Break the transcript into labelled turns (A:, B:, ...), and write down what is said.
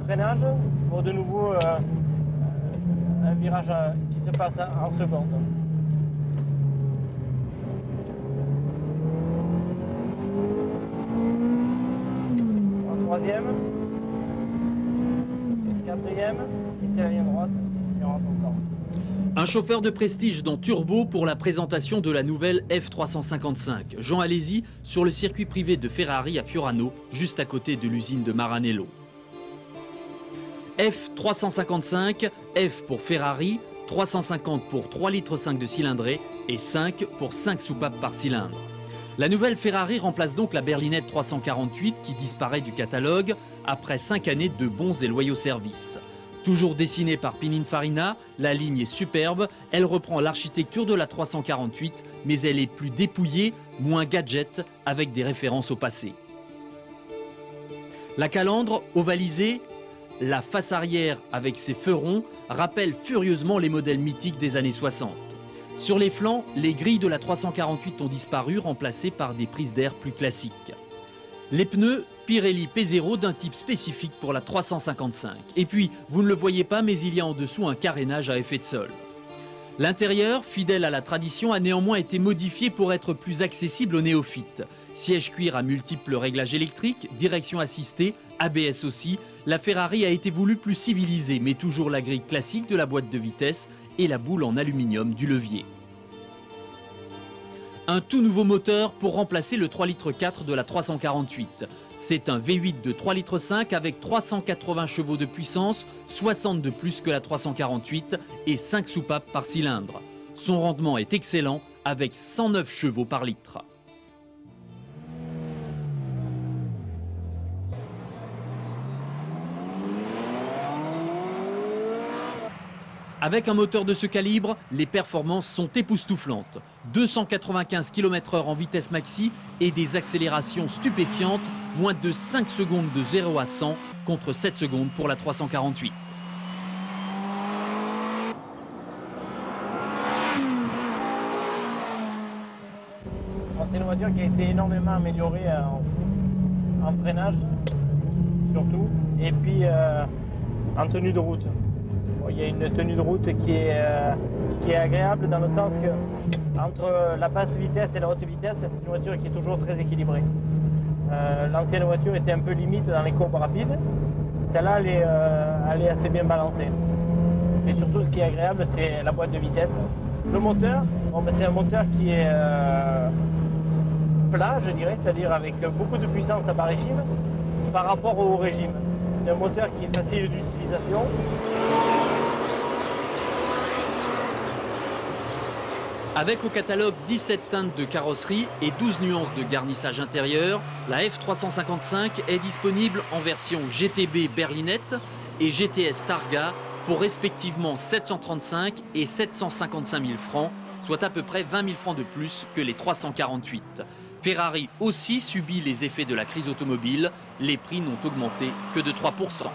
A: freinage pour de nouveau un virage qui se passe en seconde. En troisième, quatrième, et c'est la ligne droite, et on rentre en stand.
B: Un chauffeur de prestige dans Turbo pour la présentation de la nouvelle F355. Jean Alesi sur le circuit privé de Ferrari à Fiorano, juste à côté de l'usine de Maranello. F355, F pour Ferrari, 350 pour 3,5 litres de cylindrée et 5 pour 5 soupapes par cylindre. La nouvelle Ferrari remplace donc la berlinette 348 qui disparaît du catalogue après 5 années de bons et loyaux services. Toujours dessinée par Pininfarina, la ligne est superbe, elle reprend l'architecture de la 348, mais elle est plus dépouillée, moins gadget, avec des références au passé. La calandre ovalisée, la face arrière avec ses feux ronds, rappelle furieusement les modèles mythiques des années 60. Sur les flancs, les grilles de la 348 ont disparu, remplacées par des prises d'air plus classiques. Les pneus Pirelli P0 d'un type spécifique pour la 355. Et puis, vous ne le voyez pas, mais il y a en dessous un carénage à effet de sol. L'intérieur, fidèle à la tradition, a néanmoins été modifié pour être plus accessible aux néophytes. Siège cuir à multiples réglages électriques, direction assistée, ABS aussi, la Ferrari a été voulue plus civilisée, mais toujours la grille classique de la boîte de vitesse et la boule en aluminium du levier. Un tout nouveau moteur pour remplacer le 3,4 litres de la 348. C'est un V8 de 3,5 litres avec 380 chevaux de puissance, 60 de plus que la 348 et 5 soupapes par cylindre. Son rendement est excellent avec 109 chevaux par litre. Avec un moteur de ce calibre, les performances sont époustouflantes. 295 km/h en vitesse maxi et des accélérations stupéfiantes, moins de 5 secondes de 0 à 100 contre 7 secondes pour la 348.
A: C'est une voiture qui a été énormément améliorée en freinage, surtout, et puis en tenue de route. Il y a une tenue de route qui est agréable dans le sens que entre la basse vitesse et la haute vitesse, c'est une voiture qui est toujours très équilibrée. L'ancienne voiture était un peu limite dans les courbes rapides. Celle-là, elle est assez bien balancée. Et surtout, ce qui est agréable, c'est la boîte de vitesse. Le moteur, c'est un moteur qui est plat, je dirais, c'est-à-dire avec beaucoup de puissance à bas régime par rapport au haut régime. C'est un moteur qui est facile d'utilisation.
B: Avec au catalogue 17 teintes de carrosserie et 12 nuances de garnissage intérieur, la F355 est disponible en version GTB berlinette et GTS Targa pour respectivement 735 et 755 000 francs, soit à peu près 20 000 francs de plus que les 348. Ferrari aussi subit les effets de la crise automobile, les prix n'ont augmenté que de 3%.